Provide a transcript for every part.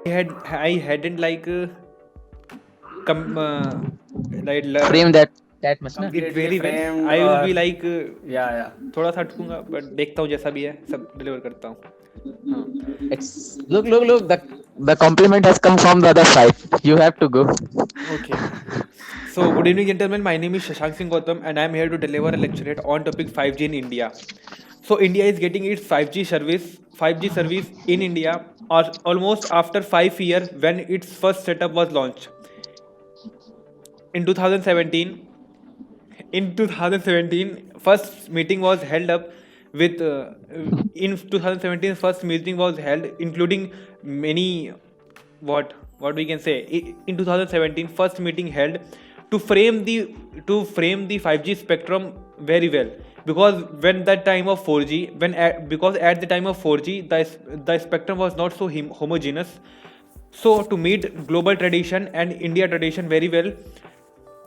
I hadn't com, like frame that much na. it completely very well. framed I will or be like yeah. थोड़ा सा अटकूंगा but देखता हूँ जैसा भी है सब डिलीवर करता हूँ. हाँ. It's look. The compliment has come from the other side. You have to go. Okay. So, good evening, gentlemen. My name is Shashank Singh Gautam, and I am here to deliver a lecturette on topic 5G in India. So, India is getting its 5G service in India, almost after 5 years when its first setup was launched in 2017. In 2017, first meeting was held up with in 2017 first meeting was held, including many what we can say in 2017 first meeting held to frame the 5G spectrum very well, because when that time of 4G because at the time of 4G the spectrum was not so homogeneous. So to meet global tradition and India tradition very well,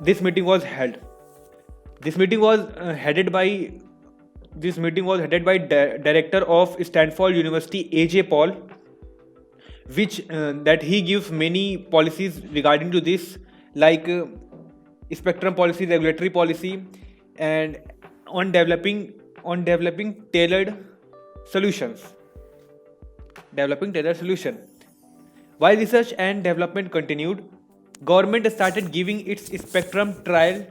this meeting was held. This meeting was headed by director of Stanford University, AJ Paul, which that he gives many policies regarding to this, like spectrum policy, regulatory policy, and on developing tailored solutions. Developing tailored solution. While research and development continued, government started giving its spectrum trial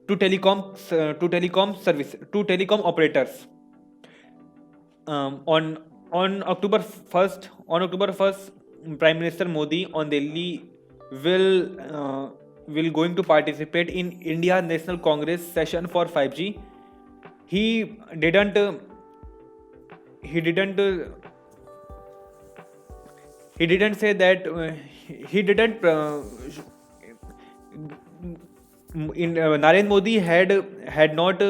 to telecom operators. Um, on on October 1st, Prime Minister Modi on Delhi will will going to participate in India National Congress session for 5G. He didn't uh, he didn't he didn't say that he didn't Narendra Modi had not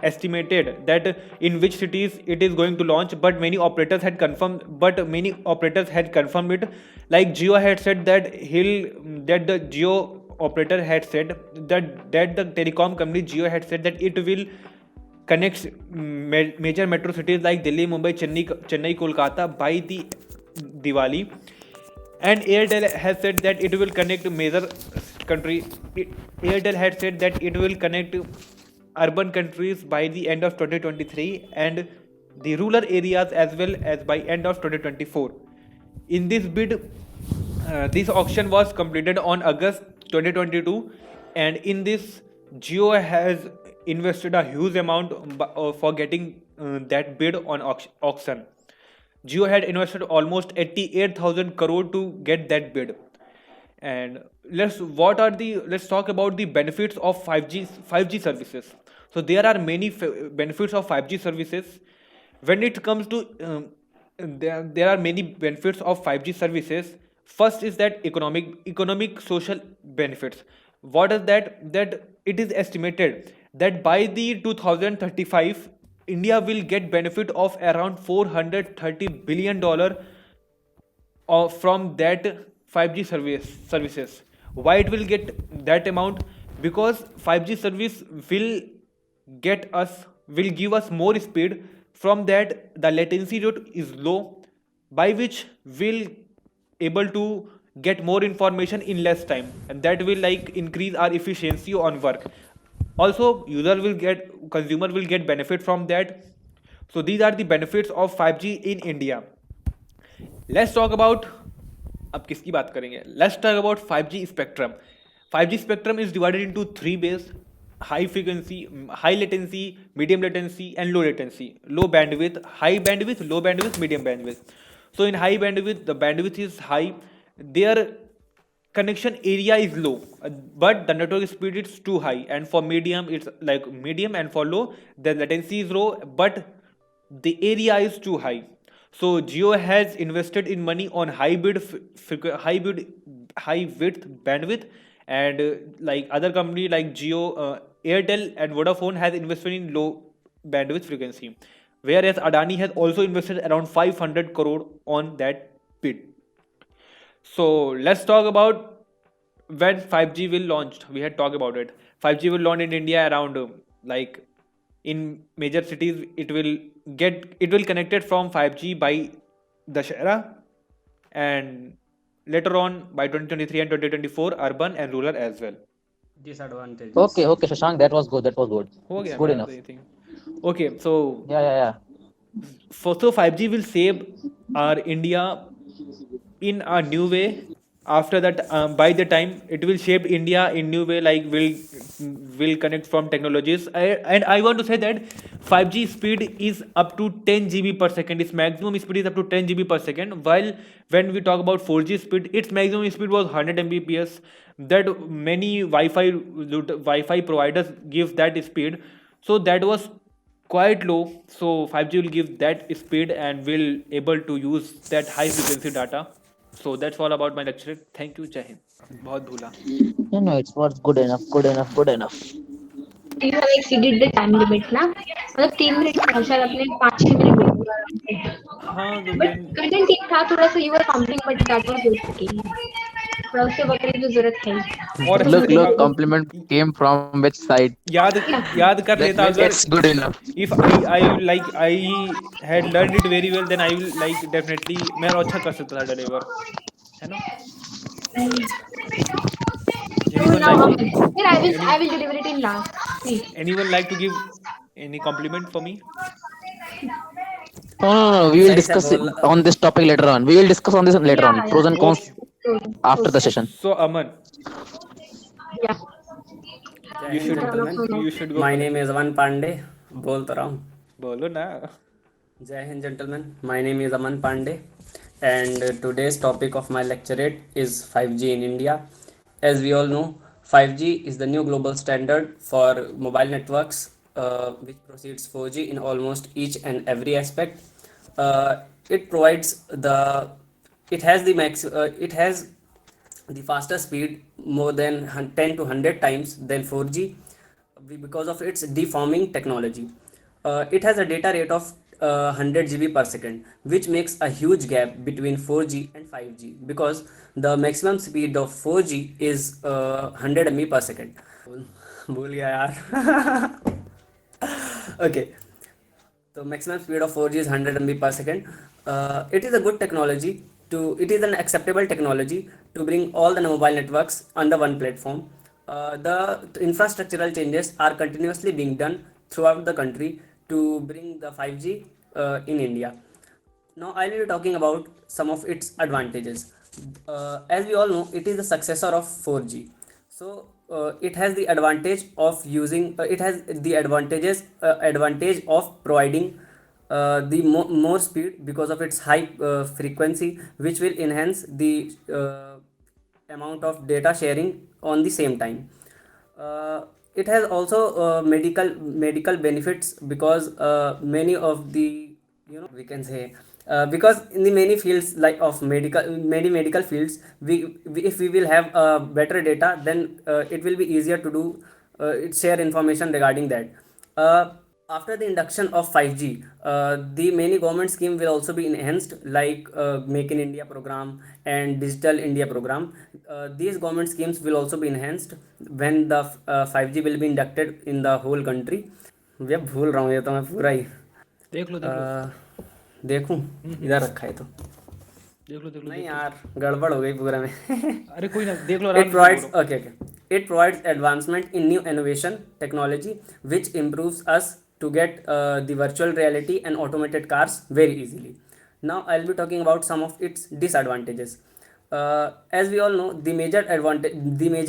estimated that in which cities it is going to launch, but many operators had confirmed. But many operators had confirmed it. Like Jio had said that the Jio operator had said that the telecom company Jio had said that it will connect major metro cities like Delhi, Mumbai, Chennai, Kolkata by the Diwali. And Airtel has said that it will connect major country. Airtel had said that it will connect urban countries by the end of 2023 and the rural areas as well as by end of 2024. In this bid, this auction was completed on August 2022, and in this, Jio has invested a huge amount for getting that bid on auction. Jio had invested almost 88,000 crore to get that bid. And let's talk about the benefits of 5G services. So there are many benefits of 5G services. When it comes to there are many benefits of 5G services. First is that economic social benefits. What is that? That it is estimated that by the 2035 India will get benefit of around $430 billion from that 5G services. Why it will get that amount? Because 5G service will give us more speed. From that, the latency rate is low, by which we'll able to get more information in less time, and that will like increase our efficiency on work. Also, consumer will get benefit from that. So these are the benefits of 5G in India. Let's talk about अब किसकी बात करेंगे. Let's talk about 5G spectrum. 5G spectrum is divided into three bays: high frequency, high latency, medium latency, and low latency. Low bandwidth, high bandwidth, low bandwidth, medium bandwidth. So in high bandwidth, the bandwidth is high. Their connection area is low, but the network speed is too high. And for medium, it's like medium, and for low, the latency is low, but the area is too high. So Jio has invested in money on high width bandwidth, and like other company like Jio, Airtel, and Vodafone has invested in low bandwidth frequency, whereas Adani has also invested around 500 crore on that bid. So let's talk about when 5G will launch. We had talked about it. 5G will launch in India around like in major cities. It will connected from 5G by Dashera, and later on by 2023 and 2024, urban and rural as well. Okay, Disadvantages. okay, Shashank, that was good. That was good. हो It's गया good मेरा enough. तो ये thing. Okay, so Yeah, yeah, yeah. for so 5G will save our India in a new way. After that, by the time it will shape India in new way, like will connect from technologies. And I want to say that 5G speed is up to 10 GB per second. Its maximum speed is up to 10 GB per second. While when we talk about 4G speed, its maximum speed was 100 Mbps. That many Wi-Fi providers give that speed. So that was quite low. So 5G will give that speed and will able to use that high frequency data. So that's all about my lecture. Thank you. Jai Hind. बहुत भूला. No, no, it's was good enough, good enough, good enough. You have exceeded the time limit ना मतलब 3 minute था शायद अपने 5-6 minute हाँ तो but then content ठीक था थोड़ा सा you are fumbling but that was okay थोड़ा उससे बकने की जरूरत है और तो अच्छे Look, से look, देखा compliment came from which side? याद याद कर That लेता means अगर it's good enough. if I had learned it very well then I will like definitely मैं और अच्छा कर सकता था deliver है ना. so Anyone now like to then I any will deliver it in last please anyone like to give any compliment for me? No, no, no. We will सही से discuss it बोल. on this topic later on. We will discuss on this later on. yeah Pros and cons Okay. after the so session. So Aman, yeah Jai you Hind should gentleman. you should go my first. Name is Aman Pandey. बोल तो रहा हूँ. बोलो ना. Jai Hind, gentlemen. My name is Aman Pandey, and today's topic of my lecturate is 5G in India. As we all know, 5G is the new global standard for mobile networks, which precedes 4G in almost each and every aspect. It provides the it has the max it has the faster speed more than 10 to 100 times than 4G because of its deforming technology. It has a data rate of 100 GB per second, which makes a huge gap between 4G and 5G because the maximum speed of 4G is 100 MB per second. भूल गया यार. Okay, so maximum speed of 4G is 100 MB per second. It is a good technology it is an acceptable technology to bring all the mobile networks under one platform. The infrastructural changes are continuously being done throughout the country to bring the 5G in India. Now I will be talking about some of its advantages. As we all know, it is the successor of 4G. So it has the advantage of using. It has the advantage of providing the more speed because of its high frequency, which will enhance the amount of data sharing on the same time. It has also medical benefits because many of the we can say because in the many fields like of many medical fields if we will have better data then it will be easier to do share information regarding that. After the induction of 5G, the many government scheme will also be enhanced like Make in India program and Digital India program. These government schemes will also be enhanced when the 5G will be inducted in the whole country. भैया भूल रहा हूँ ये तो मैं पूरा ही देख लो देखूं इधर रखा है तो देख लो नहीं यार गड़बड़ हो गई पूरा में. अरे कोई ना देख लो It आराम से provides बोलो. okay, okay. It provides advancement in new innovation technology which improves us to get the virtual reality and automated cars very easily. Now I'll be talking about some of its disadvantages. As we all know, the major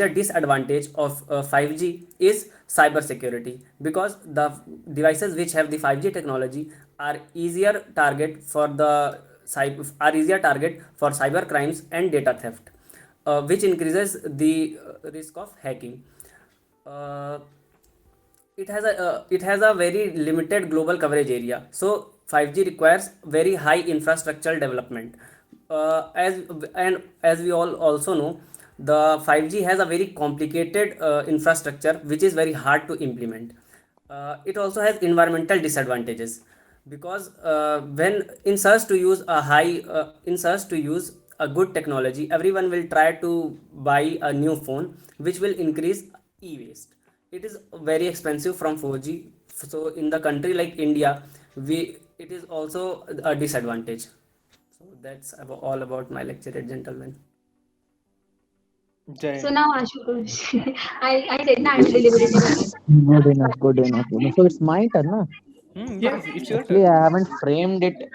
disadvantage of 5G is cybersecurity because the devices which have the 5G technology are easier target for cyber crimes and data theft, which increases the risk of hacking. Uh, it has a very limited global coverage area, so 5G requires very high infrastructural development. As we all also know, the 5G has a very complicated infrastructure which is very hard to implement. It also has environmental disadvantages because when in search to use a good technology, everyone will try to buy a new phone which will increase e-waste. It is very expensive from 4G, so in the country like India we it is also a disadvantage. So that's all about my lecture, gentlemen. Jai So Hind. now Ashutosh, I said na I will deliberate in English. Good enough, good enough. So it's my turn, na? Yes, it's your Actually, turn. I haven't framed it.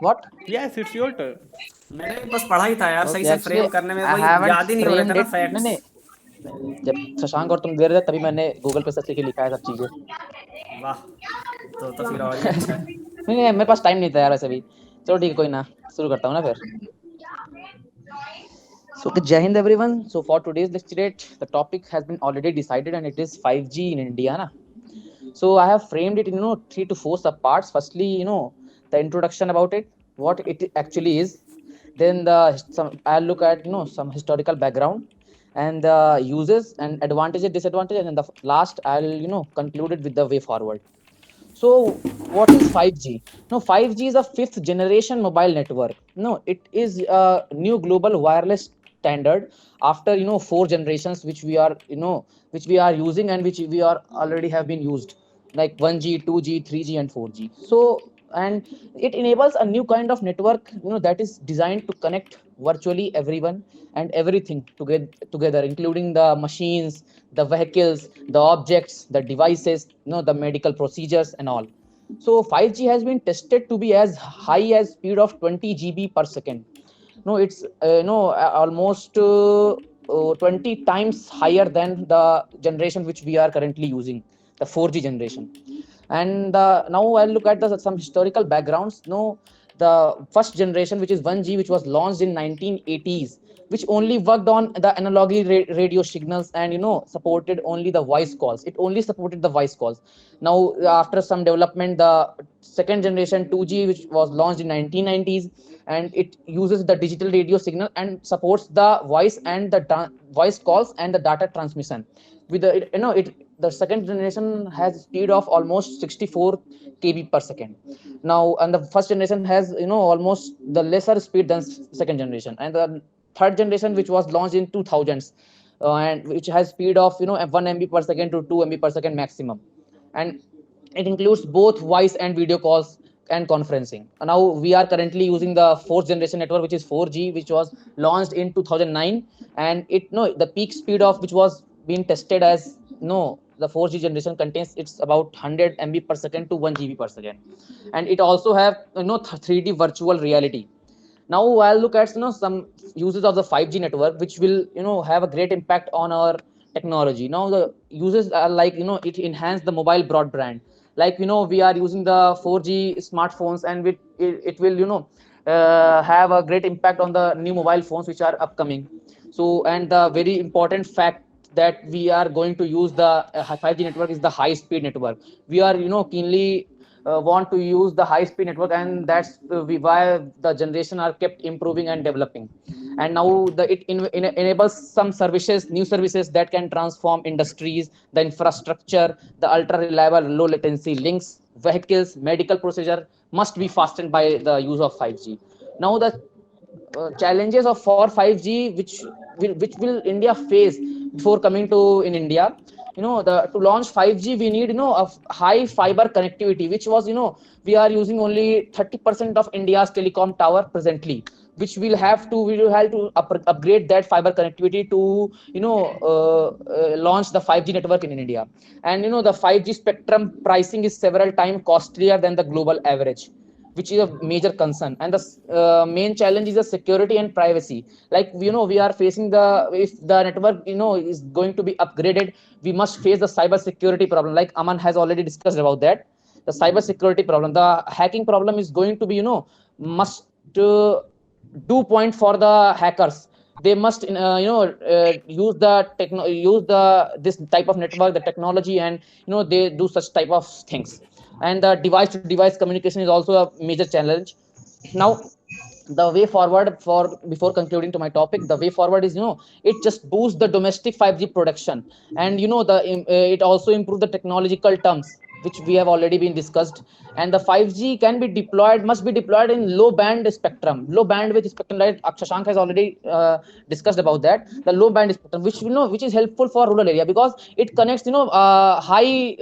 What? Yes, it's your turn. मैंने भी बस पढ़ा ही था यार, सही Okay, से actually, frame करने में I वही haven't याद ही नहीं हो रहे थे framed ना it. फैक्ट्स। नहीं, जब शशांक और तुम दे रहे थे तभी मैंने गूगल पे सर्च करके लिखा है सब चीजें। वाह, तो फिर और ही अच्छा है। नहीं, मेरे पास टाइम नहीं था यार वैसे भी। चलो ठीक है, कोई ना, शुरू करता हूँ ना फिर। So, okay, Jai Hind everyone. So, for today's lecturate, the topic has been already decided and it is 5G in India. Na? So, I have framed it in 3 to 4 subparts. Firstly, the introduction about it, what it actually is. Then I'll look at some historical background and the uses and advantages, disadvantages, and then the last I'll conclude it with the way forward. So, what is 5G? No, 5G is a fifth generation mobile network. No, it is a new global wireless standard after 4 generations which we are using and which we are already have been used like 1G, 2G, 3G, and 4G. So, and it enables a new kind of network that is designed to connect virtually everyone and everything together, including the machines, the vehicles, the objects, the devices, the medical procedures and all. So 5G has been tested to be as high as speed of 20 GB per second. No, it's almost 20 times higher than the generation which we are currently using, the 4G generation. And now I'll look at some historical backgrounds. No, the first generation, which is 1G, which was launched in 1980s, which only worked on the analog radio signals and supported only the voice calls. It only supported the voice calls. Now, after some development, the second generation 2G, which was launched in 1990s, and it uses the digital radio signal and supports the voice and the voice calls and the data transmission with the second generation has speed of almost 64 kb per second now, and the first generation has almost the lesser speed than second generation, and the third generation which was launched in 2000s and which has speed of 1 mb per second to 2 mb per second maximum, and it includes both voice and video calls and conferencing. Now we are currently using the fourth generation network, which is 4G, which was launched in 2009, and it no the peak speed of which was being tested as the 4G generation contains it's about 100 MB per second to 1 GB per second, and it also have 3D virtual reality. Now I'll look at some uses of the 5G network which will have a great impact on our technology. Now the uses are like it enhance the mobile broadband, like we are using the 4G smartphones, and it will have a great impact on the new mobile phones which are upcoming. So, and the very important fact that we are going to use the 5G network is the high speed network. We are keenly want to use the high speed network, and that's why the generation are kept improving and developing. And now it enables some services, new services that can transform industries, the infrastructure, the ultra reliable low latency links, vehicles, medical procedure must be fastened by the use of 5G. Now the challenges of for 5G which will India face before coming to in India. The to launch 5G we need a high fiber connectivity, which was we are using only 30% of India's telecom tower presently, which we will have to upgrade that fiber connectivity to launch the 5G network in India. And the 5G spectrum pricing is several times costlier than the global average, which is a major concern. And the main challenge is the security and privacy. Like we are facing the if the network is going to be upgraded, we must face the cyber security problem, like Aman has already discussed about that. The cyber security problem, the hacking problem is going to be must do point for the hackers. They must use the this type of network, the technology, and they do such type of things. And the device to device communication is also a major challenge. Now the way forward, for before concluding to my topic, the way forward is it just boosts the domestic 5G production, and it also improves the technological terms which we have already been discussed. And the 5G can be deployed must be deployed in low band spectrum, low bandwidth spectrum, like Akshashank has already discussed about that, the low band spectrum, which is helpful for rural area because it connects high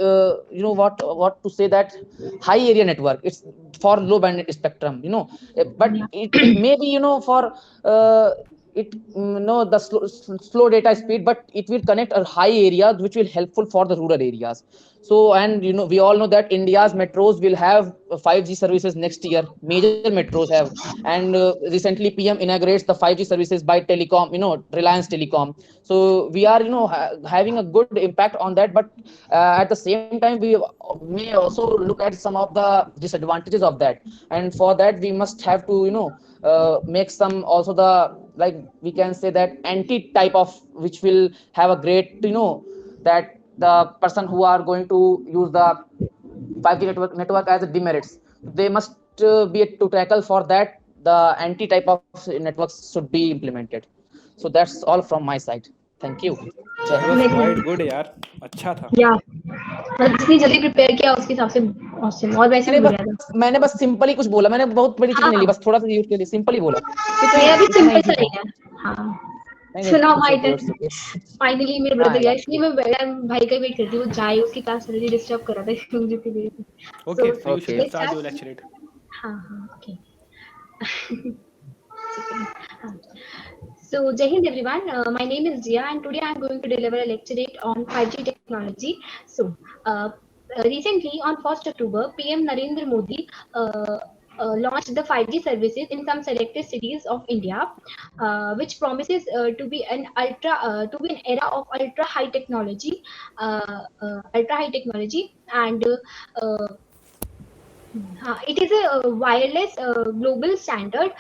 what to say that high area network. It's for low band spectrum, but it may be for uh, it the slow data speed, but it will connect a high areas which will helpful for the rural areas. So, and we all know that India's metros will have 5G services next year. Major metros have, and recently PM inaugurates the 5G services by telecom, Reliance Telecom. So we are having a good impact on that, but at the same time we may also look at some of the disadvantages of that, and for that we must have to make some also the, like we can say that anti type of, which will have a great that the person who are going to use the 5G network as a demerits, they must be to tackle for that. The anti type of networks should be implemented. So that's all from my side. Thank you. Jai That Hind. was Amazing. quite good यार, अच्छा था. या मतलब जितनी जल्दी prepare किया उसके हिसाब से awesome, और वैसे भी बढ़िया था. मैंने बस सिंपल ही कुछ बोला, मैंने बहुत बड़ी चीज हाँ नहीं ली, हाँ, बस थोड़ा सा यूज के लिए सिंपल ही बोला कि तो मेरा भी इतना सिंपल इजी सा था. ही है. हाँ. नहीं सो नहीं, now it's my okay, turn. It's okay. Finally मेरे हाँ ब्रदर गया, यार. इसलिए मैं भाई का वेट करती हूँ. वो जाए, उसकी क्लास चल रही, डिस्टर्ब कर रहा था इसलिए मुझे इतनी देर. Okay, so so you should okay. Let's start your start. lecture. हाँ हाँ, okay. So, Jai Hind everyone. My name is Jia, and today I am going to deliver a lecturate on 5G technology. So, recently on 1st October, PM Narendra Modi launched the 5G services in some selected cities of India, which promises to be an era of ultra high technology, and it is a wireless global standard,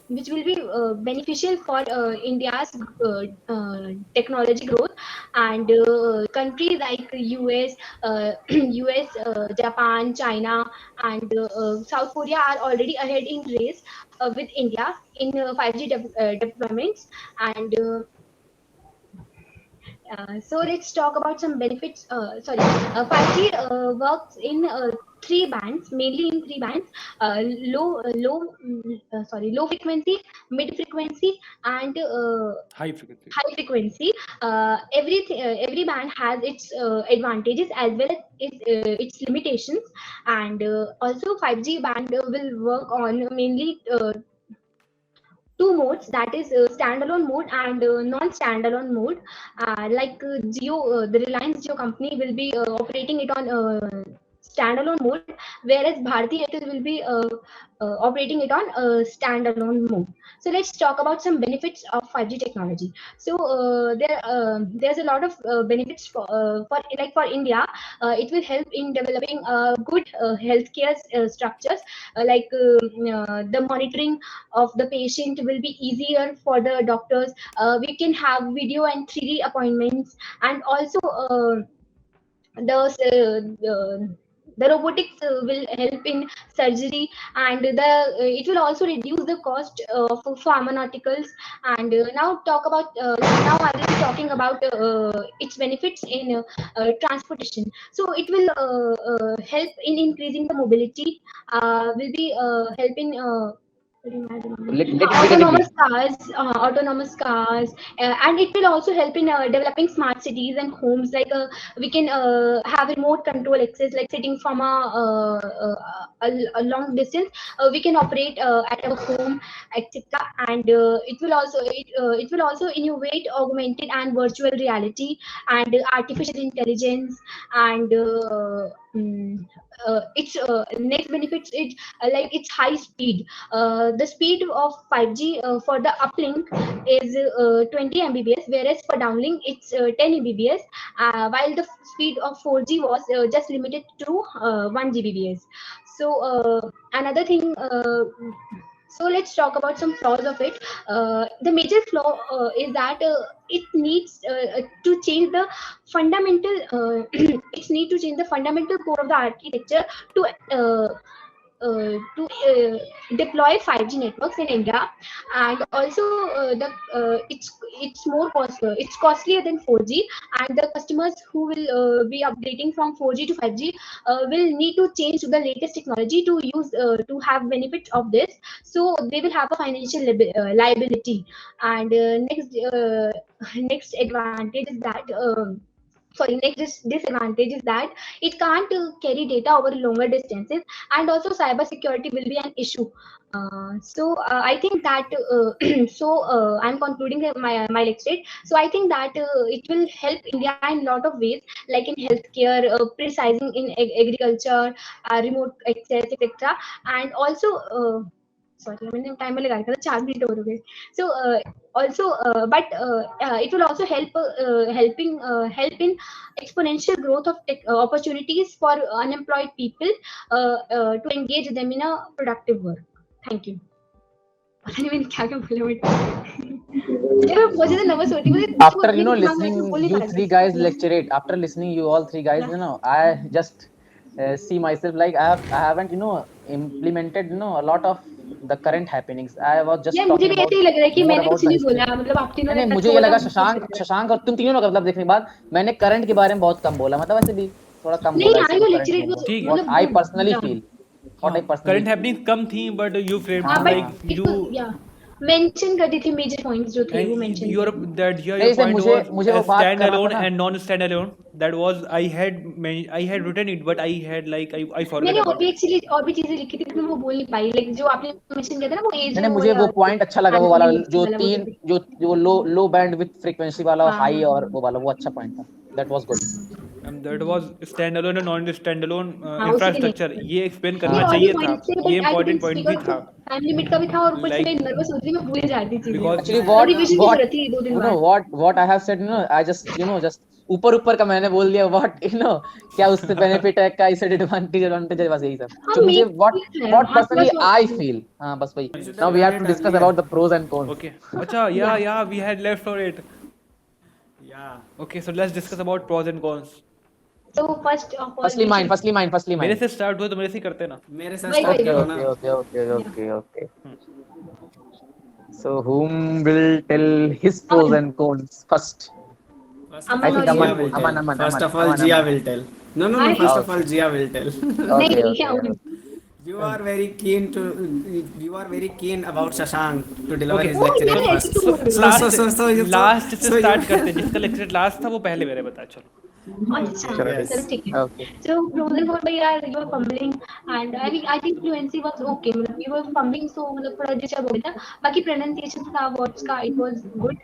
which will be beneficial for India's technology growth, and countries like US, US, Japan, China, and South Korea are already ahead in race with India in 5G deployments, and so let's talk about some benefits. 5G works in three bands, mainly in three bands: low frequency, mid frequency, and High frequency. high frequency. Every band has its advantages as well as its limitations, and also 5G band will work on mainly two modes, that is standalone mode and non-standalone mode. The Reliance Jio company will be operating it on standalone mode, whereas Bharti Airtel will be operating it on standalone mode. So let's talk about some benefits of 5G technology. So there's a lot of benefits for India. It will help in developing good healthcare structures, the monitoring of the patient will be easier for the doctors. We can have video and 3D appointments, and also the robotics will help in surgery, and it will also reduce the cost of pharmaceuticals. And now I will be talking about its benefits in transportation. So it will help in increasing the mobility, will be help in Let it be. autonomous cars, and it will also help in developing smart cities and homes. We can have remote control access, like sitting from a long distance. We can operate at our home, etc. And it will also innovate augmented and virtual reality and artificial intelligence, and its next benefits is its high speed. The speed of 5G for the uplink is 20 Mbps, whereas for downlink it's 10 Mbps, while the speed of 4G was just limited to 1 Gbps. So another thing. So let's talk about some flaws of it. The major flaw is that it needs to change the fundamental. It needs to change the fundamental core of the architecture to deploy 5G networks in India, and also it's costlier than 4G, and the customers who will be updating from 4G to 5G will need to change to the latest technology to use to have benefits of this. So they will have a financial liability. And next advantage is that. sorry, next disadvantage is that it can't carry data over longer distances, and also cyber security will be an issue. I think that I'm concluding my lecture. So I think that it will help India in a lot of ways, like in healthcare, precising in agriculture, remote access, etc. And also sorry, मैंने timer लगा रखा था, 4 minute और हो गए. So also it will also help in exponential growth of opportunities for unemployed people, to engage them in a productive work. Thank you. पता नहीं मैंने क्या क्या बोला यार, मैं बहुत ज्यादा nervous होती हूँ. After listening you three guys lecturate, after listening you all three guys, I just see myself like I haven't implemented a lot of the current happenings. I was just यार मुझे भी ऐसे ही लग रहा है कि मैंने कुछ नहीं बोला, मतलब आप तीनों ने. नहीं, मुझे ये लगा शशांक और तुम तीनों का मतलब देखने के बाद मैंने करंट के बारे में बहुत कम बोला, मतलब ऐसे भी थोड़ा कम बोला. नहीं, I personally feel current happening कम थी, but you frame like you mention कर दी थी मेजर पॉइंट्स जो थे वो mention. your point was stand alone and non stand alone. That was I had written it, but I had like I forgot. मैंने और भी एक्चुअली और भी चीजें लिखी थी, मैं वो बोल नहीं पाई. लाइक जो आपने मेंशन किया था ना, वो एज. नहीं, मुझे वो पॉइंट अच्छा लगा, वो वाला जो तीन जो लो बैंड विथ फ्रीक्वेंसी वाला हाई और वो वाला, वो अच्छा पॉइंट था. That was good. And that was standalone and non-standalone infrastructure. ये एक्सप्लेन करना चाहिए था, ये इम्पोर्टेंट पॉइंट भी था. टाइम लिमिट का भी था, और ऊपर से मैं नर्वस होती थी, मैं भूल जाती थी. Actually what I have said, I just ऊपर का मैंने बोल दिया. what क्या उससे बेनिफिट है, क्या इससे एडवांटेज है, बस यही सब. तो मुझे what personally I feel, हां बस वही. Now we have to discuss about the pros and cons. Okay, अच्छा, yeah, we had left for it. Yeah. Okay, so let's discuss about pros and cons. So firstly mine. मेरे से start हुआ तो मेरे से ही करते ना. मेरे से start करो ना. Okay. So whom will tell his pros and cons first? I think Aman. First of all, Jia will tell. No. First of all, Jia will tell. Okay. You are very keen about Shashank to deliver his lecture first. So last से start करते हैं. जिसका lecture last था वो पहले मेरे बता. चलो. अच्छा, चलो ठीक है. So pros and cons, यार, you were fumbling, and I think fluency was okay. मतलब you were fumbling, so मतलब थोड़ा डिस्टर्ब हो गया था. बाकी pronunciation था words का, it was good,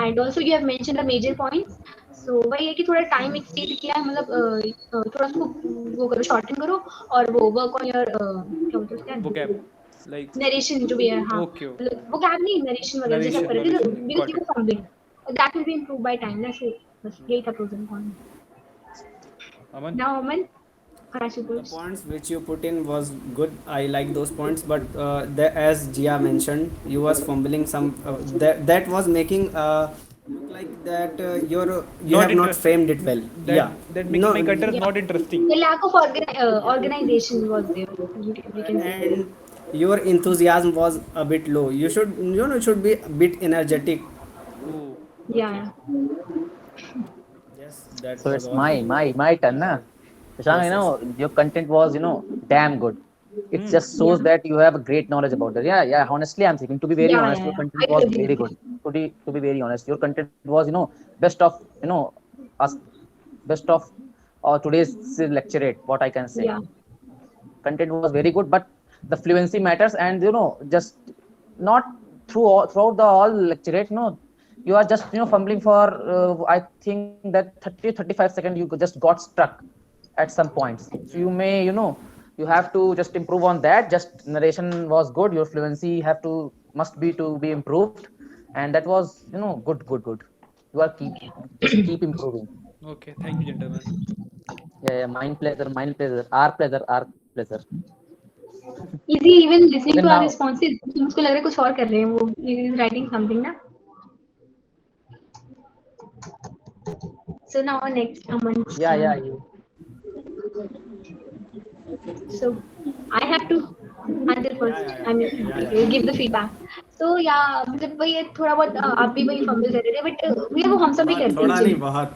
and also you have mentioned the major points. So वही है कि थोड़ा टाइम एक्सटेंड किया है, मतलब थोड़ा उसको वो करो, शॉर्टन करो, और वो वर्क ऑन योर क्या बोलते हैं उसका, vocab, like नरेशन जो भी है. हाँ, vocab नहीं, नरेशन वगैरह जैसा कर रहे थे, because you were fumbling. That will be improved by time. That's it. बस यही था pros and cons. Aman? Now Aman, the points which you put in was good. I like those points, but as Jia mentioned, you was fumbling some. That was making look like that you have not framed it well. That makes my content not interesting. The lack of organization was there. We can say. And your enthusiasm was a bit low. You should be a bit energetic. Yeah. So it's my turn, na? Shashank, your content was damn good. It just shows that you have a great knowledge about it. Yeah. Honestly, I'm thinking, to be very honest, your content was very good. To be very honest, your content was best of today's lecturette. What I can say, content was very good, but the fluency matters, and just not throughout the all lecturette. You are just fumbling for I think that 30-35 seconds. You just got stuck at some points. So you may you have to just improve on that. Just narration was good, your fluency must be improved, and that was good. You are keep improving. Okay, thank you, gentlemen. Yeah, mine pleasure, our pleasure. Easy even listening to our responses. मुझको लग रहा है कुछ और कर रहे हैं वो. He is writing something ना. So now next Aman. Yeah. So I have to answer first. I mean, give the feedback. तो या मतलब वही थोड़ा बहुत आप भी वही फंबल कर रहे थे, बट ये वो हम सभी करते थोड़ा हैं नहीं, actually। बहुत।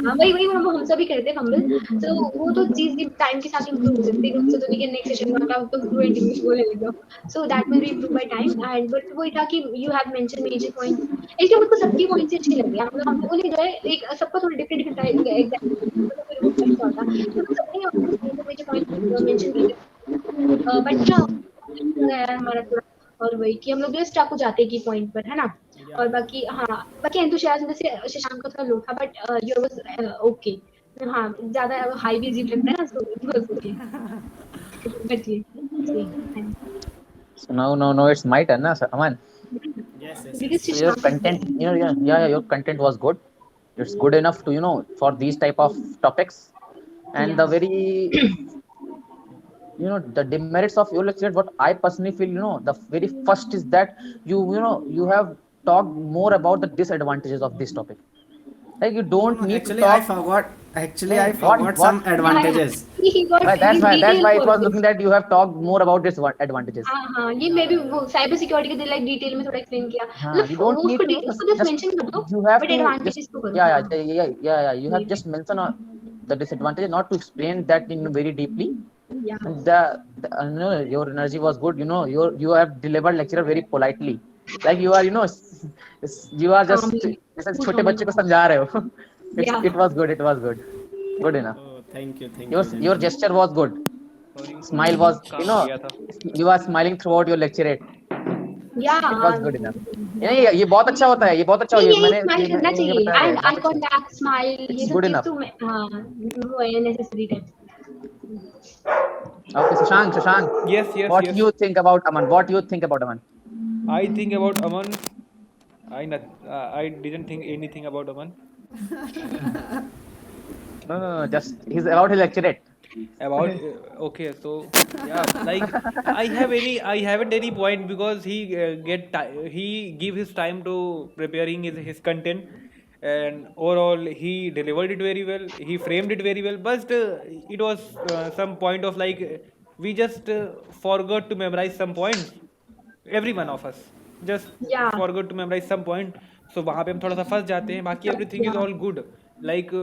हाँ वही वही हम सभी करते हैं फंबल। तो वो तो चीज टाइम के साथ इम्प्रूव हो सकती है, तो वी कैन नेक्स्ट सेशन में आप तो फ्लुएंट इंग्लिश बोलने लग जाओ, so that will be improve by time. And but वही था कि you have mention major points, इसलिए मुझको सबकी पॉइंट्स अच्छे लगे। हम लोगों ने जो है एक सबका थोड़ा डिफरेंट डिफरेंट एग्जाम्पल तो फिर वो अच्छा होता, तो सबने मेजर पॉइंट्स मेंशन किए, बट ना गया हमारा थोड़ा। और वही कि हम लोग जो स्टक हो जाते हैं की पॉइंट पर, है ना। और बाकी हाँ, बाकी एंथुसियाज्म से शशांक का थोड़ा लो था, बट योर वाज ओके। हाँ ज्यादा हाई भी अजीब लगता है ना, so it was okay. But ये सही। So now it's my turn, na, sir, Aman. Yes, yes, Because yes. So your Shashank is content, there. your content was good. It's good enough to for these type of topics. And the Yeah. very the demerits of your lecture, what I personally feel, the very first is that you have talked more about the disadvantages of this topic. Like you No, don't no. need to Actually, I talk. forgot. Actually, I Hey, forgot some Yeah. advantages. He got Right, that's his why detail it for was looking this. that you have talked more about this advantages. हाँ हाँ, ये Yeah, मैं भी yeah, वो yeah. Cyber security के like detail में थोड़ा explain किया, You don't need to उसको जस्ट just मेंशन कर दो, you have but to just advantages तो करो। हाँ you have just mentioned the disadvantage, not to explain that in very deeply. या And your energy was good. You have delivered lecture very politely. Like you are you are just calmly, जैसे cool छोटे calmly। बच्चे को समझा रहे हो. Yeah. It was good. It was good enough. Oh, thank Your you, your gentlemen. gesture was good. Sorry Smile was काम आ गया था। you are smiling throughout your lecture. Yeah, It was good enough. yeah. ये बहुत अच्छा होता है, ये बहुत अच्छा नहीं ये यही मैंने स्माइल करना मुझे चाहिए, बताया गया है, एंड बहुत आई अच्छा है. कॉन्टैक्ट स्माइल, ये It's सब good चीज enough. तो मैं हाँ वो है necessary type. Okay, Shashank, yes yes what yes. you think about Aman? What you think about Aman? I think about Aman, I didn't think anything about Aman. No, just he's about his lecturate. About okay, so yeah, like I haven't any point because he give his time to preparing his content, and overall he delivered it very well, he framed it very well, but it was some point of like we just forgot to memorize some points, every one of us just या forgot to memorize some point, so वहाँ पे हम थोड़ा सा फंस जाते हैं, बाकी everything is या all good, like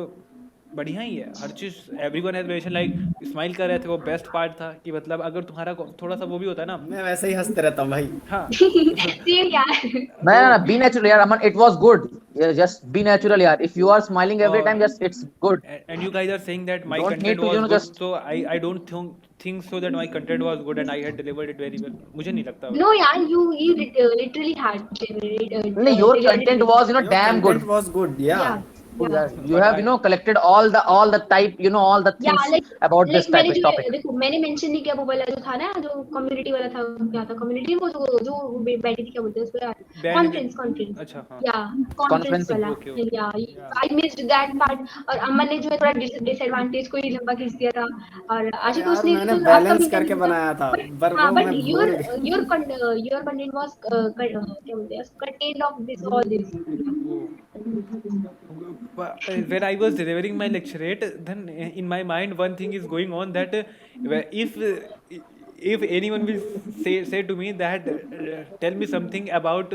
बढ़िया ही है हर चीज। Everyone has mention like smile कर रहे थे, वो बेस्ट पार्ट था कि मतलब अगर तुम्हारा थोड़ा सा वो भी होता है ना। मैं वैसे ही हंसते रहता हूँ भाई। हाँ सेम यार। तो No, be natural, yaar. Aman, it was good. Yeah, just be natural, yaar. If you are smiling every और time, just it's good. and you guys are saying that my Don't content need to, was good, just. so I don't think so that my content was good and I had delivered it very well, मुझे नहीं लगता। No यार, you literally had No, your delivered it content well. was, Your damn good. content was good, Yeah, yeah. Good, yeah. yaar. You But have, I collected all the type, all the या things like about this like type मैंने of जो topic. देखो मैंने mention नहीं किया वो वाला जो था ना, जो कम्युनिटी वाला था, क्या था कम्युनिटी, वो जो बैठी थी, क्या बोलते हैं उसको यार, बैंड के कॉन्फ्रेंस। अच्छा हाँ या कॉन्फ्रेंस Conferencing. वाला। ओके ओके या या आई मिस्ड दैट पार्ट। और अमन ने जो है थोड़ा डिसएडवांटेज को ही लंबा खींच दिया था, और अरे आशुतोष यार, ने मैंने तो आपका बैलेंस मिलता करके जुलता। बनाया था, बट पर हाँ, वो बट मैं योर भूल गया। योर कंटेंट वाज क्या बोलते हैं, content of this all this. वो when I was delivering my lecturate, then in my mind one thing is going on that if anyone will say to me that tell me something about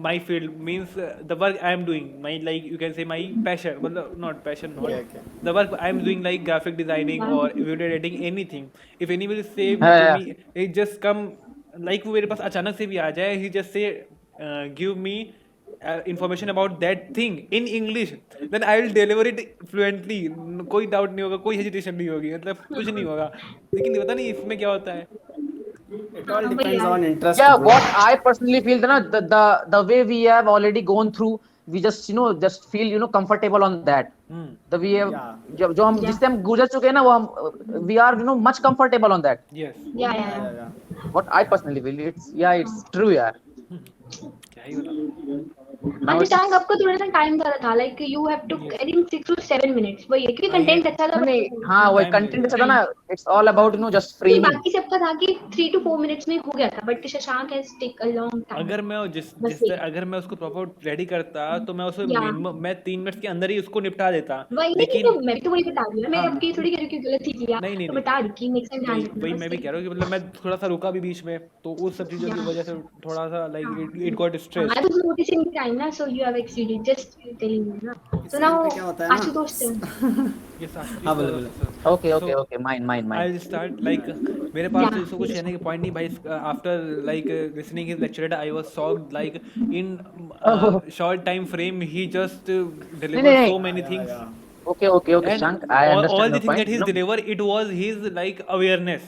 my field, means the work I am doing, my like you can say my passion, well, not passion, not Okay, okay. the work I am doing like graphic designing or video editing, anything. If anyone will say to Yeah, me, it just come like वो मेरे पास अचानक से भी आ जाए, he just say give me information about that thing in English, then I will deliver it fluently, कोई doubt नहीं होगा, कोई hesitation नहीं होगी, मतलब कुछ नहीं होगा। लेकिन पता नहीं इसमें क्या होता है। It all हाँ वही depends यार। on interest, yeah. bro. What I personally feel, the way we have already gone through, we just just feel comfortable on that. Hmm The we have Yeah. जो हम या जिससे हम गुजर चुके हैं ना, वो हम we are much comfortable on that. Yes या Yeah, या yeah, yeah. What I personally feel, it's true, yeah. क्या ही बता। Now it's शशांक आपको थोड़ा सा टाइम ज़्यादा था, like you have to I think 6 to 7 minutes, वही है क्योंकि कंटेंट अच्छा था। नहीं हाँ वही कंटेंट अच्छा था ना, इट्स ऑल अबाउट जस्ट फिर फ्रेमिंग। बाकी सबका था कि 3 to 4 minutes में हो गया था, but Shashank has take a long time. अगर मैं अगर मैं उसको प्रॉपर रेडी करता तो मैं उसे मिनिमम मैं 3 मिनट के अंदर ही उसको निपटा देता। वही लेकिन तो मैं भी तो वही बता रही हूँ, मैं आपकी थोड़ी कह रही हूँ कि गलत ही किया, नहीं तो बता रही कि नेक्स्ट टाइम ध्यान रखना। वही मैं भी कह रहा हूँ कि मतलब मैं थोड़ा सा रुका भी बीच में, तो उस सब चीजों की वजह से थोड़ा सा like it got stress. I was noticing the time ना, so you have exceeded, just telling you ना। इस So टाइम now पे क्या होता है ना, आशुतोष ये हाँ बोलो बोलो। Okay mine I start like मेरे पास तो इसको कुछ कहने के पॉइंट नहीं भाई। After like listening his lecture I was shocked like in short time frame he just deliver so many things okay and Shank, I understand all the your things point, that he's delivered, it was his like awareness.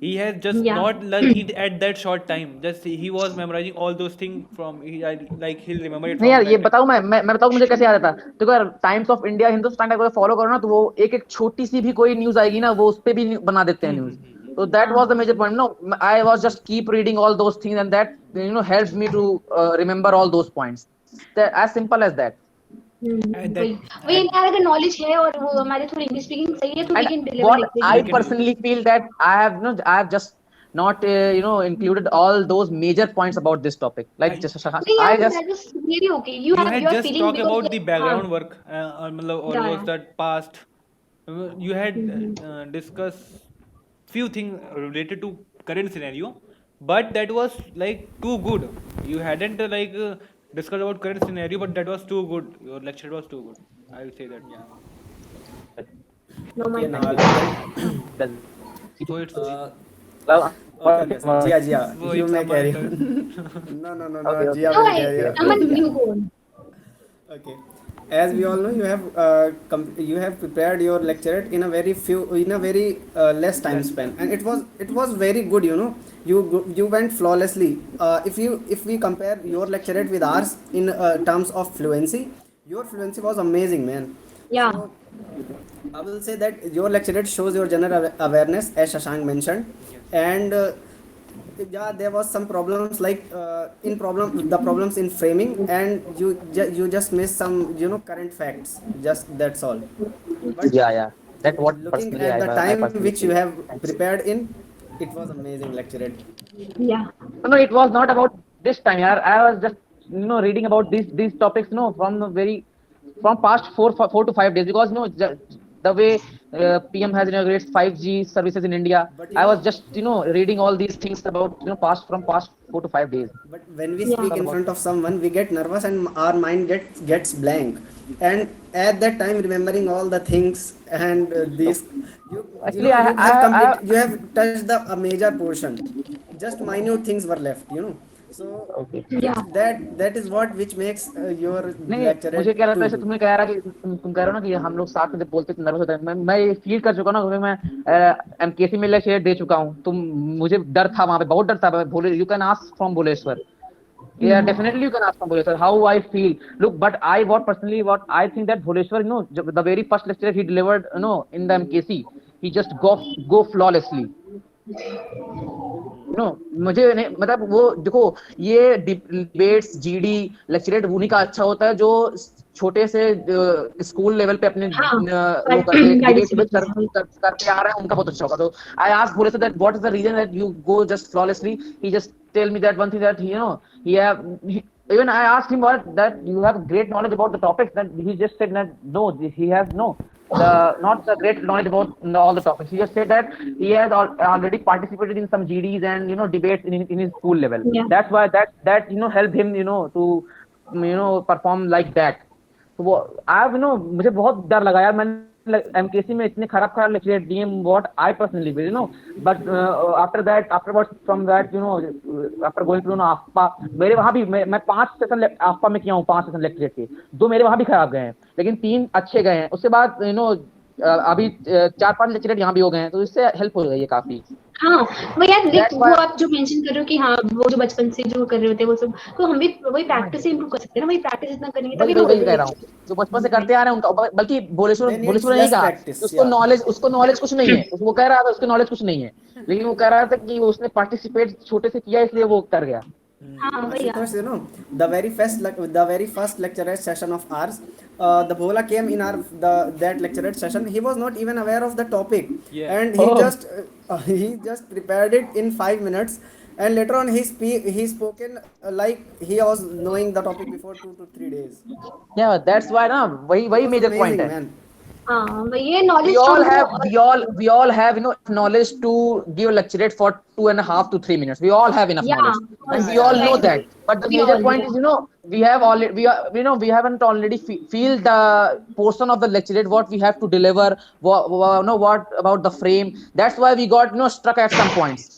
He has just Yeah. not learned it at that short time, just he was memorizing all those things from like he'll remember it नहीं from यार that ये time. बताऊं मैं बताऊं मुझे कैसे याद आता। देखो यार टाइम्स ऑफ इंडिया हिंदुस्तान का अगर फॉलो करो ना, तो वो एक एक छोटी सी भी कोई न्यूज आएगी ना, वो उस पे भी बना देते हैं न्यूज। तो that was the major point no, I was just keep reading all those things and that helps me to remember all those points, as simple as that. वही यार, अगर नॉलेज है और वो हमारे थोड़ी इंग्लिश स्पीकिंग सही है तो we And can deliver what like I this. personally feel that I have just not included all those major points about this topic, like just नहीं I यार, just that is really okay. You You have had your just feeling talk because about the हाँ, background work मतलब all yeah, was that past. You had discussed few things related to current scenario, but that was like too good. You hadn't like discussed about current scenario, but that was too good. Your lecture was too good, I will say that. no my Okay, now bad. So it's okay, so Jia, so you it's may carry Aman on. No, Okay. Jia No, will carry on. Aman, you go on. Okay. As we all know, you have prepared your lecturate in a very less time span, and it was very good. You went flawlessly. If we compare your lecturate with ours in terms of fluency, your fluency was amazing, man. Yeah. So I will say that your lecturate shows your general awareness, as Shashank mentioned, and yeah, there was some problems like the problems in framing, and you just missed some current facts. Just that's all. But Yeah, that what looking personally at the I time personally which you feel. have prepared in, it was amazing lecturate. Yeah. No, it was not about this time, yaar. I was just reading about these topics from the from past 4 to 5 days, because the way PM has inaugurated 5G services in India. But I was just reading all these things about past 4 to 5 days. But when we Yeah. speak in front of someone, we get nervous and our mind gets blank. And at that time, remembering all the things and these, Actually, you have touched the a major portion. Just minute things were left. So okay. Yeah. that is what which makes your नहीं मुझे lecturate क्या लगता too है, जैसे good. तुमने कह रहा कि तुम कह रहे हो ना कि हम लोग साथ में जब बोलते थे नर्वस होता है। मैं ये फील कर चुका ना, क्योंकि मैं एमकेसी में लेक्चर दे चुका हूँ। तो मुझे डर था, वहां पे बहुत डर था। बोले you can ask from Bhubaneswar, yeah definitely you can ask from Bhuleshwar how I feel. Look, but what I think that Bhuleshwar, the very first lecture he delivered in the MKC, he just go flawlessly. मुझे नहीं मतलब, वो देखो ये debates GD lecturette उन्हीं का अच्छा होता है जो छोटे से स्कूल लेवल पे अपने हाँ, वो करते डिबेट participate करते आ रहे हैं, उनका बहुत अच्छा होगा। तो I asked Bhole that what is the reason that you go just flawlessly. He just tell me that one thing that he have even I asked him what that you have great knowledge about the topics, that he just said that no, he has not the great knowledge about all the topics. He just said that he has already participated in some GDs and debates in his school level. Yeah. That's why that helped him to perform like that. तो वो आप मुझे बहुत डर लगा यार। मैंने MKC में इतने खराब लेक्चर दिए, what I personally feel but after from that after going to आफ्पा, मेरे वहां भी मैं 5 सेशन आफ्पा में किया हूँ, 5 सेशन लेक्चर के 2 मेरे वहां भी खराब गए हैं, लेकिन 3 अच्छे गए हैं। उसके बाद अभी 4-5 लेक्चर यहाँ भी हो गए हैं, तो इससे हेल्प हो गई है काफी। हाँ, वो यार देख, वो आप जो मेंशन कर रहे हो कि हाँ वो जो बचपन से जो कर रहे होते हैं वो सब, तो हम भी वही प्रैक्टिस से इंप्रूव कर सकते हैं ना। वही प्रैक्टिस इतना करेंगे तभी तो वही कह रहा हूँ, जो बचपन से करते आ रहे हैं उनका, बल्कि भुवनेश्वर नहीं कहा, उसको नॉलेज कुछ नहीं है। वो कह रहा था उसको नॉलेज कुछ नहीं है, लेकिन वो कह रहा था कि उसने पार्टिसिपेट छोटे से किया इसलिए वो कर गया। हाँ वही यार. Ashutosh, the very first lecturate session of ours, the Bhola came in our that lecturate session. He was not even aware of the topic, Yeah. and Oh, he just prepared it in 5 minutes. And later on, he spoken like he was knowing the topic before 2 to 3 days. yeah, that's why ना वही It was major point amazing, है. man. हाँ ये We knowledge all from have the. we all have knowledge to give a lecturate for 2.5 to 3 minutes. We all have enough Yeah, knowledge, and Yeah, we yeah, all yeah, know yeah. that. exactly. But the We major all point is, we have already we haven't already feel the portion of the lecturate what we have to deliver. What about the frame? That's why we got struck at some points.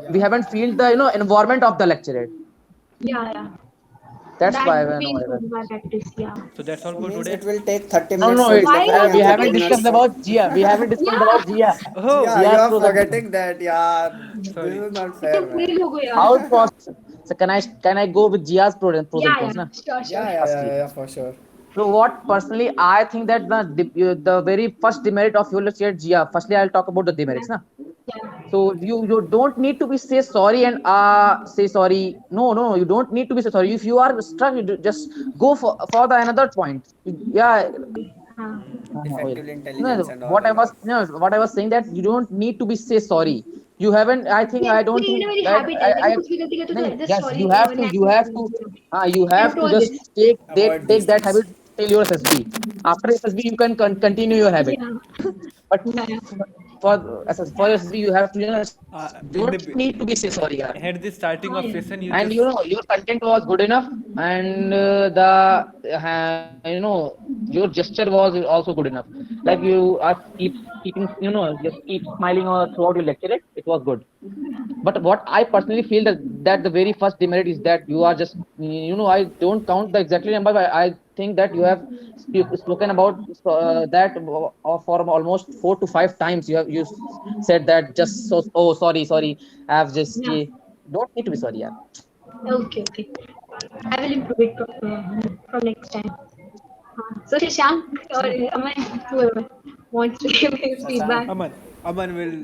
We Yeah. haven't feel the environment of the lecturate. yeah. That's That why we improve by practice. Yeah. So that's all So for means today. it will take 30 No, minutes no, for it's, Why delivering we and only thirty haven't 30 minutes discussed for. about minutes? Gia. We haven't discussed Yeah. about Gia. Oh, Yeah, you Gia's are program. forgetting that. Yeah, this sorry. is not तुम fair, पूरे man. लोग हो यार. How it was? So can I go with Gia's pros and Yeah, cons, yeah. na? Sure. Yeah, yeah, yeah, Firstly. yeah, for sure. So what personally I think that the very first demerit of your lecture Gia. Firstly, I'll talk about the demerits, Yeah. na. Yeah. So you don't need to be say sorry and say sorry. No, you don't need to be say sorry. If you are stuck, just go for the another point. Yeah, हाँ. well, Effective no, intelligence and all. what I was saying that you don't need to be say sorry. You haven't. I don't ये think मेरी that habit है जैसे I कुछ भी गलती करते no, तो just yes, sorry you have to, you I have have to told just this. Avoid take these that things. habit till your SSB. After SSB, you can continue your habit. Yeah. But Yeah. for SSB, you have to In don't need to be say sorry, yaar. at the starting हाँ of यार. session, you And just your content was good enough, and your gesture was also good enough. Like you are keeping just keep smiling throughout your lecture. It was good. But what I personally feel that the very first demerit is that you are just I don't count the exactly number, but I think that you have spoken about that for almost 4 to 5 times. You said that just so, oh, sorry, I have just Yeah. don't need to be sorry, yeah. Okay. I will improve it from next time. So Shashank or Aman, whoever wants to give his Shashank, feedback. Aman will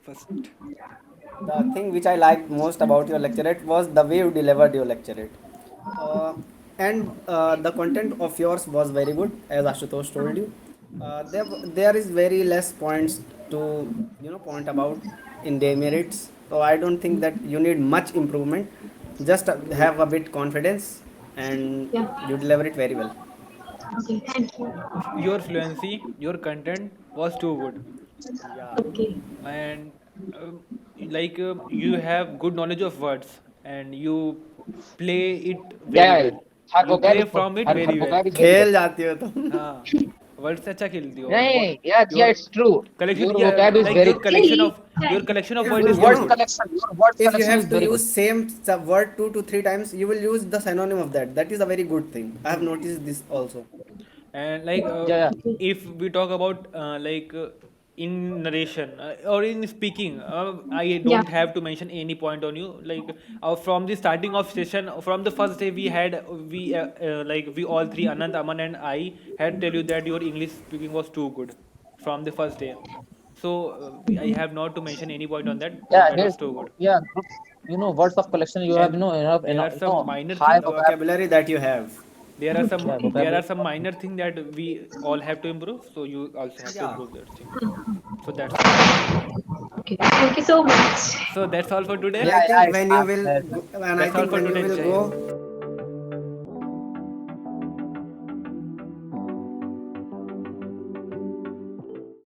first. the thing which I liked most about your lecturate was the way you delivered your lecturate. And the content of yours was very good, as Ashutosh told you. There is very less points to point about in demerits. So I don't think that you need much improvement. Just have a bit confidence, and Yeah. you deliver it very well. Okay. Thank you. Your fluency, your content was too good, Yeah. Okay. and you have good knowledge of words, and you play it very Yeah, well. her You vocab play is from it her very well. vocab is very good. खेल जाती हो तुम. हाँ, word से अच्छा खेलती हो, और Yeah, yeah, yeah, your it's true. collection, Your yeah, vocab is like very your good. collection Really? of Yeah. If word Your is you very words know good. collection, your words if you collection have is to very good. use same word 2 to 3 times, you will use the synonym of that. That is a very good thing. I have noticed this also. And Yeah, Okay. if we talk about in narration or in speaking, I Yeah. don't have to mention any point on you. From the starting of session, from the first day, we all three, Anand, Aman, and I had tell you that your English speaking was too good from the first day. So I have not to mention any point on that. yeah. That was There's too good. good. Words of collection. You have And there are some minor high thing. The vocab. vocabulary that you have. There are some Yeah, there are vocabulary. some minor thing that we all have to improve. So you also have to Yeah. improve that thing. So that's all. Okay. Thank you so much. So that's all for And today. I Yeah, think it's when you hard. will Yeah. go, and I That's all think for when you today. will Jai Hind. go